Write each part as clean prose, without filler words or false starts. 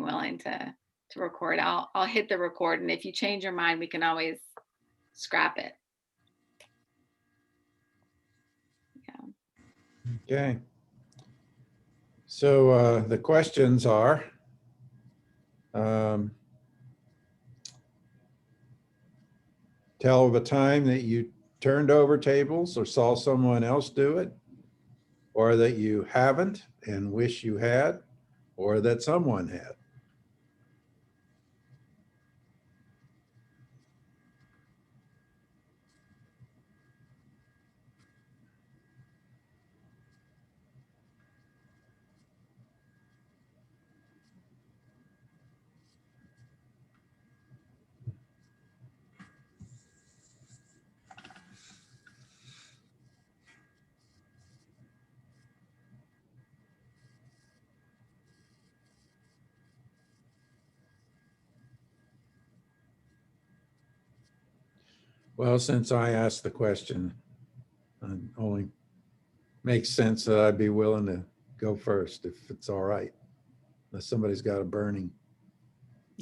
willing to record, I'll hit the record, and if you change your mind, we can always scrap it. Yeah. Okay. So the questions are, tell of a time that you turned over tables or saw someone else do it, or that you haven't and wish you had, or that someone had. Well, since I asked the question, it only makes sense that I'd be willing to go first if it's all right, unless somebody's got a burning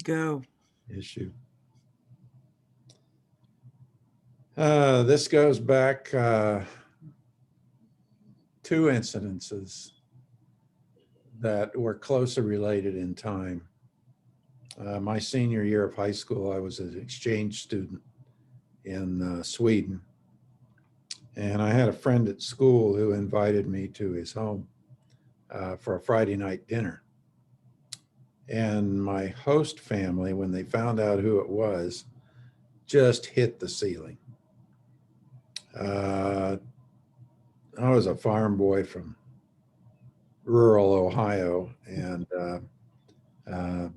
Go. issue. This goes back 2 incidences that were closely related in time. My senior year of high school, I was an exchange student in Sweden. And I had a friend at school who invited me to his home for a Friday night dinner. And my host family, when they found out who it was, just hit the ceiling. I was a farm boy from rural Ohio, and to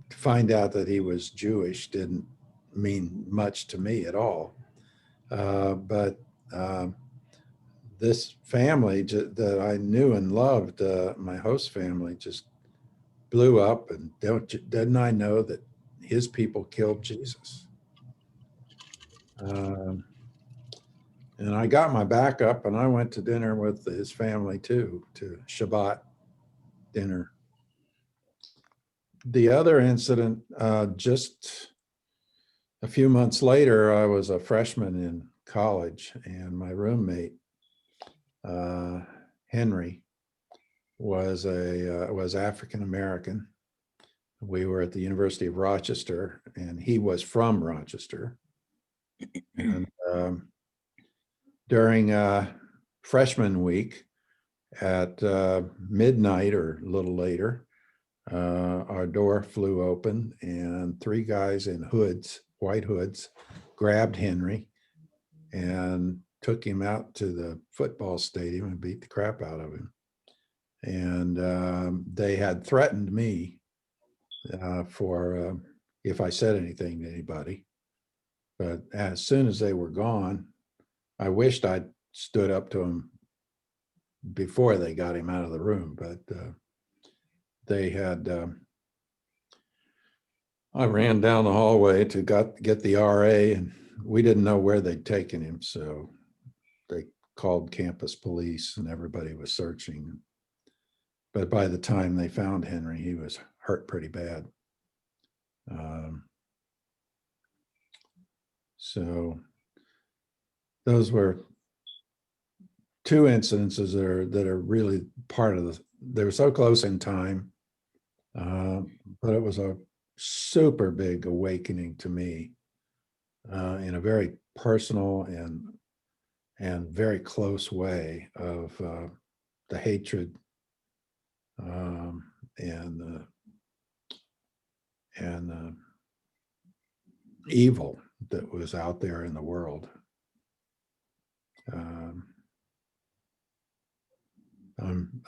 find out that he was Jewish didn't mean much to me at all. But this family that I knew and loved, my host family, just blew up. And didn't I know that his people killed Jesus? And I got my back up, and I went to dinner with his family too, to Shabbat dinner. The other incident, just a few months later, I was a freshman in college, and my roommate, Henry, was African American. We were at the University of Rochester, and he was from Rochester. And during freshman week at midnight or a little later, our door flew open, and 3 guys in hoods, white hoods, grabbed Henry and took him out to the football stadium and beat the crap out of him. And they had threatened me for if I said anything to anybody. But as soon as they were gone, I wished I'd stood up to him before they got him out of the room. But they had, I ran down the hallway to get the RA, and we didn't know where they'd taken him. So they called campus police, and everybody was searching. But by the time they found Henry, he was hurt pretty bad. So those were 2 incidences that are really part of they were so close in time, but it was a super big awakening to me in a very personal and very close way of the hatred and evil that was out there in the world.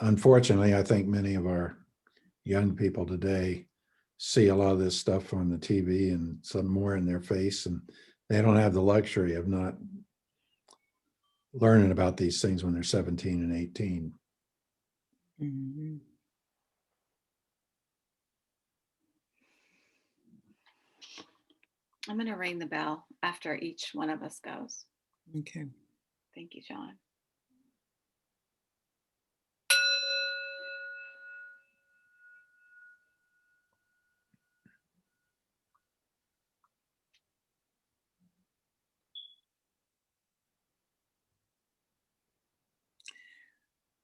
Unfortunately, I think many of our young people today see a lot of this stuff on the TV and some more in their face, and they don't have the luxury of not learning about these things when they're 17 and 18. Mm-hmm. I'm going to ring the bell after each one of us goes. Okay. Thank you, John.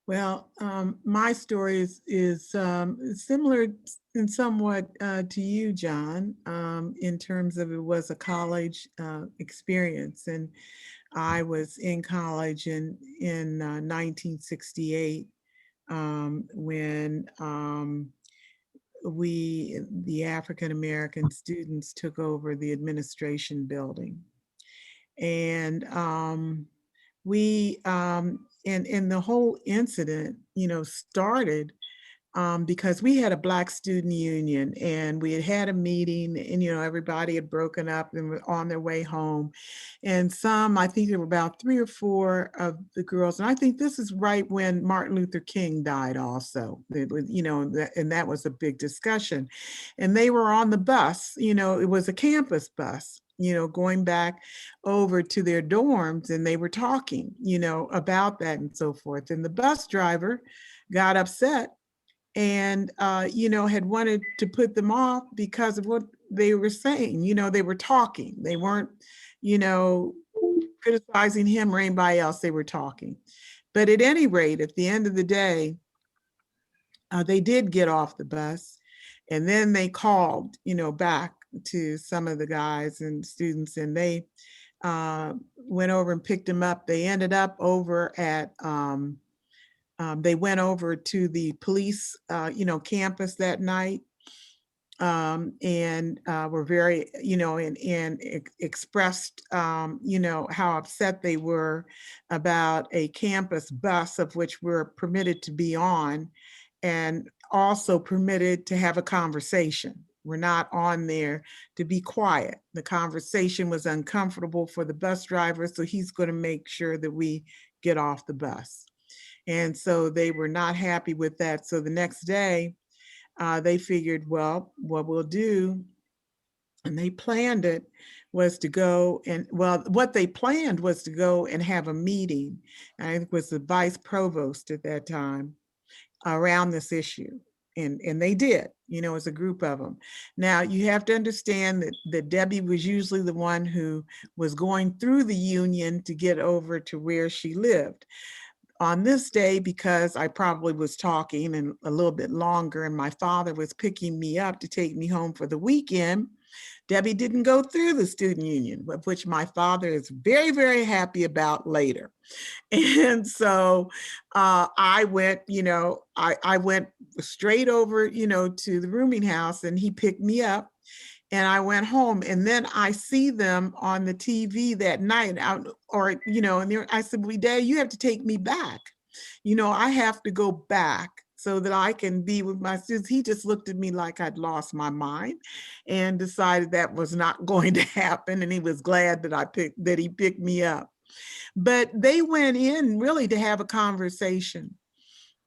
Well, my story is similar in somewhat to you, John, in terms of it was a college experience, and I was in college in 1968 when the African American students took over the administration building, and and the whole incident, started because we had a Black student union and we had a meeting, and everybody had broken up and were on their way home. And I think there were about 3 or 4 of the girls, and I think this is right when Martin Luther King died also. It was, and that was a big discussion. And they were on the bus, it was a campus bus, going back over to their dorms, and they were talking, about that and so forth. And the bus driver got upset and had wanted to put them off because of what they were saying. They were talking. They weren't, criticizing him or anybody else. They were talking. But at any rate, at the end of the day, they did get off the bus, and then they called, back to some of the guys and students, and they went over and picked them up. They ended up over at they went over to the police, campus that night, and were very, and expressed, how upset they were about a campus bus of which we're permitted to be on, and also permitted to have a conversation. We're not on there to be quiet. The conversation was uncomfortable for the bus driver, so he's going to make sure that we get off the bus. And so they were not happy with that. So the next day, they figured, well, what we'll do, and they planned it, was to go and, well, what they planned was to go and have a meeting. I think it was the vice provost at that time, around this issue. And they did, as a group of them. Now, you have to understand that Debbie was usually the one who was going through the union to get over to where she lived. On this day, because I probably was talking and a little bit longer, and my father was picking me up to take me home for the weekend, Debbie didn't go through the student union, of which my father is very, very happy about later. And so I went, I went straight over, to the rooming house, and he picked me up. And I went home, and then I see them on the TV that night, and I said, well, Dad, you have to take me back. I have to go back so that I can be with my students. He just looked at me like I'd lost my mind and decided that was not going to happen. And he was glad that he picked me up. But they went in really to have a conversation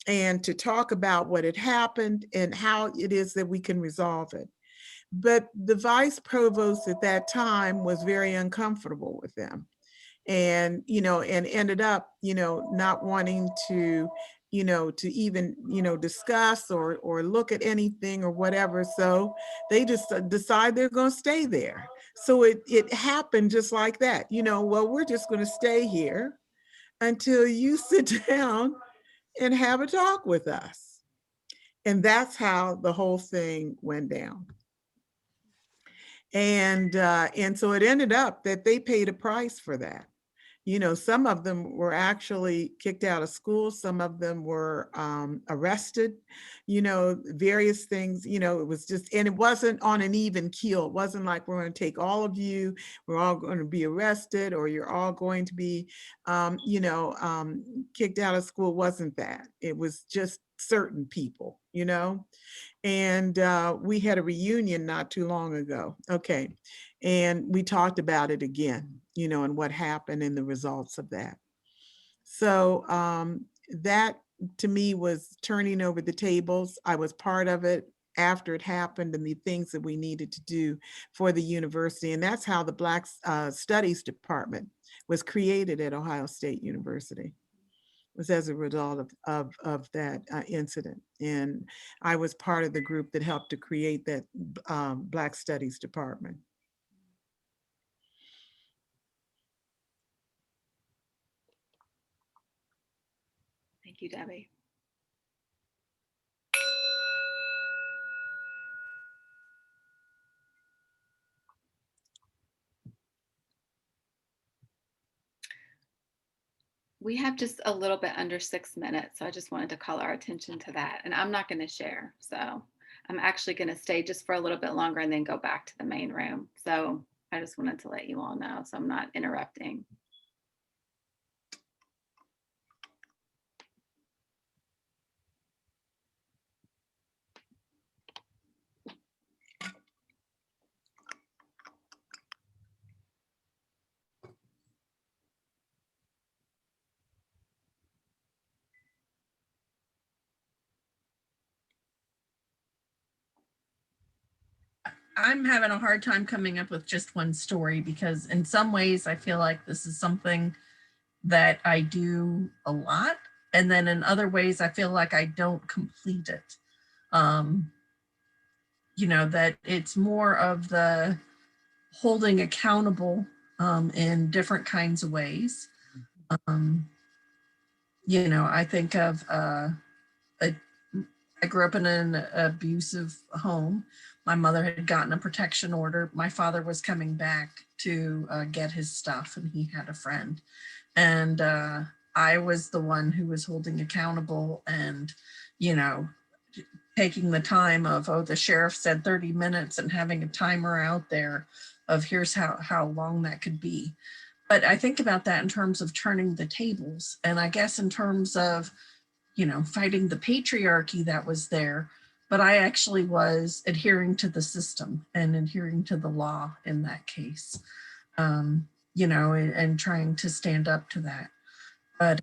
and to talk about what had happened and how it is that we can resolve it. But the vice provost at that time was very uncomfortable with them, and and ended up not wanting to to even discuss or look at anything or whatever. So they just decide they're going to stay there. So it happened just like that. Well, we're just going to stay here until you sit down and have a talk with us. And that's how the whole thing went down. And so it ended up that they paid a price for that. Some of them were actually kicked out of school. Some of them were arrested, various things, it was just, and it wasn't on an even keel. It wasn't like, we're going to take all of you, we're all going to be arrested, or you're all going to be, kicked out of school. It wasn't that. It was just certain people, and we had a reunion not too long ago. Okay. And we talked about it again, and what happened and the results of that. So that to me was turning over the tables. I was part of it after it happened, and the things that we needed to do for the university. And that's how the Black Studies Department was created at Ohio State University. Was as a result of that incident. And I was part of the group that helped to create that Black Studies Department. Thank Thank you, Debbie. We have just a little bit under 6 minutes, so I just wanted to call our attention to that. And I'm not going to share. So I'm actually going to stay just for a little bit longer and then go back to the main room. So I just wanted to let you all know, so I'm not interrupting. I'm having a hard time coming up with just one story because in some ways I feel like this is something that I do a lot. And then in other ways, I feel like I don't complete it. You know, that it's more of the holding accountable in different kinds of ways. You know, I think of I grew up in an abusive home. My mother had gotten a protection order. My father was coming back to get his stuff, and he had a friend. And I was the one who was holding accountable and, you know, taking the time of, oh, the sheriff said 30 minutes and having a timer out there of here's how long that could be. But I think about that in terms of turning the tables. And I guess in terms of, you know, fighting the patriarchy that was there, but I actually was adhering to the system and adhering to the law in that case, you know, and trying to stand up to that. But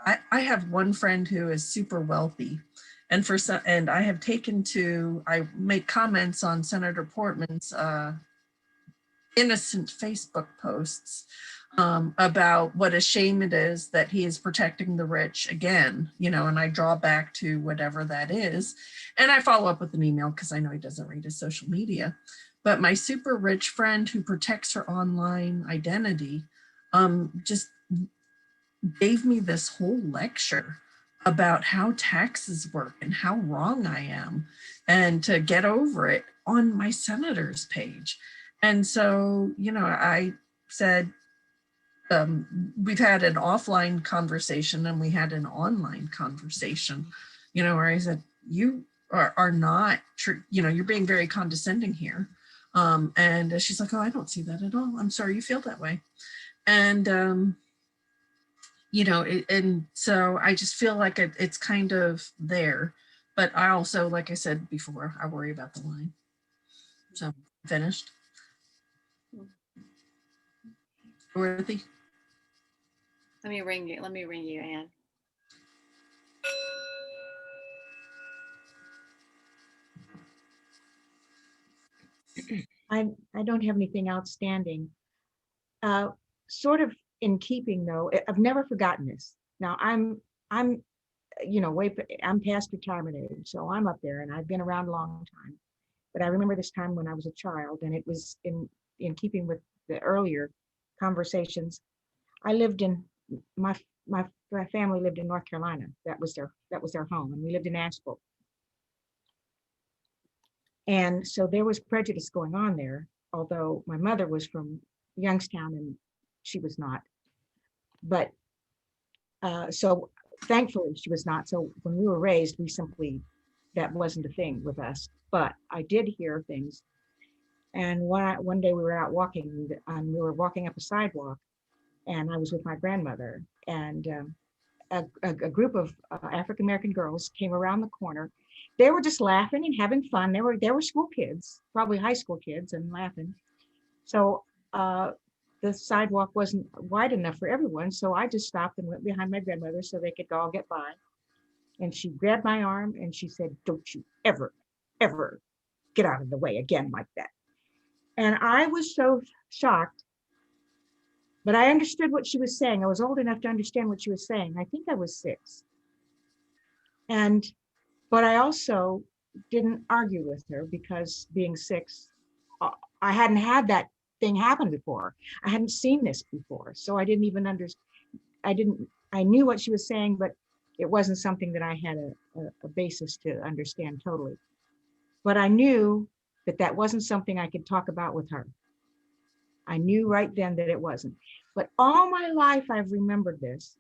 I have one friend who is super wealthy, and I have taken to, I make comments on Senator Portman's innocent Facebook posts about what a shame it is that he is protecting the rich again, you know, and I draw back to whatever that is. And I follow up with an email because I know he doesn't read his social media. But my super rich friend who protects her online identity just gave me this whole lecture about how taxes work and how wrong I am and to get over it on my senator's page. And so, you know, I said, we've had an offline conversation and we had an online conversation, you know, where I said, you are not true, you know, you're being very condescending here. And she's like, oh, I don't see that at all. I'm sorry you feel that way. And, you know, and so I just feel like it's kind of there. But I also, like I said before, I worry about the line. So finished. Dorothy? Let me ring you, Anne. I don't have anything outstanding. Sort of in keeping though, I've never forgotten this. Now I'm you know, I'm past retirement age, so I'm up there and I've been around a long time. But I remember this time when I was a child, and it was in keeping with the earlier conversations. I lived in my family lived in North Carolina. That was their home, and we lived in Asheville. And so there was prejudice going on there, although my mother was from Youngstown and she was not. But so thankfully she was not. So when we were raised, that wasn't a thing with us. But I did hear things. And one day we were out walking, and we were walking up a sidewalk, and I was with my grandmother, and a group of African-American girls came around the corner. They were just laughing and having fun. They were school kids, probably high school kids, and laughing. So the sidewalk wasn't wide enough for everyone. So I just stopped and went behind my grandmother so they could all get by. And she grabbed my arm and she said, "Don't you ever, ever get out of the way again like that." And I was so shocked, but I understood what she was saying. I was old enough to understand what she was saying. I think I was 6. But I also didn't argue with her because being 6, I hadn't had that thing happen before. I hadn't seen this before. So I didn't even I knew what she was saying, but it wasn't something that I had a basis to understand totally. But I knew that that wasn't something I could talk about with her. I knew right then that it wasn't. But all my life, I've remembered this.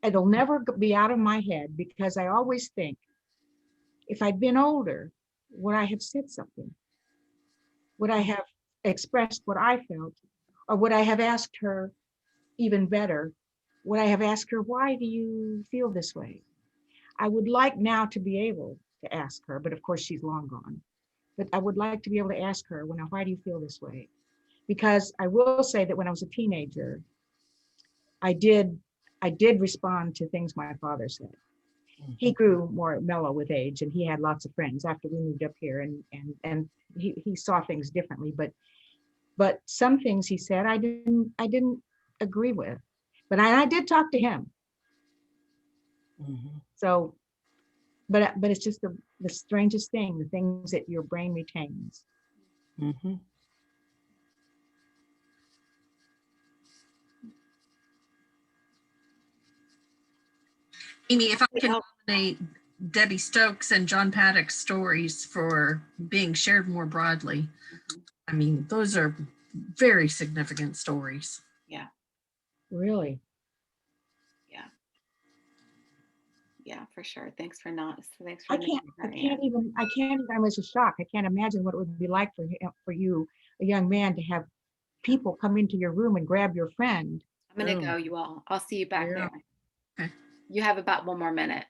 It'll never be out of my head because I always think, if I'd been older, would I have said something? Would I have expressed what I felt? Or would I have asked her even better? Would I have asked her, why do you feel this way? I would like now to be able to ask her, but of course she's long gone. But I would like to be able to ask her, why do you feel this way? Because I will say that when I was a teenager, I did respond to things my father said. He grew more mellow with age, and he had lots of friends after we moved up here, and he saw things differently. But some things he said I didn't agree with. But I did talk to him. So, but it's just the strangest thing, the things that your brain retains. Amy, if I can I'll- nominate Debbie Stokes and John Paddock's stories for being shared more broadly, I mean, those are very significant stories. Really? Yeah, for sure. Thanks for I can't even, I was in shock. I can't imagine what it would be like for you, a young man, to have people come into your room and grab your friend. I'm gonna go, you all. I'll see you back Yeah. there. Okay. You have about 1 more minute.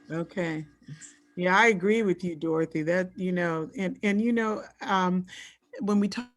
Okay. Yeah, I agree with you, Dorothy, that, and when we talk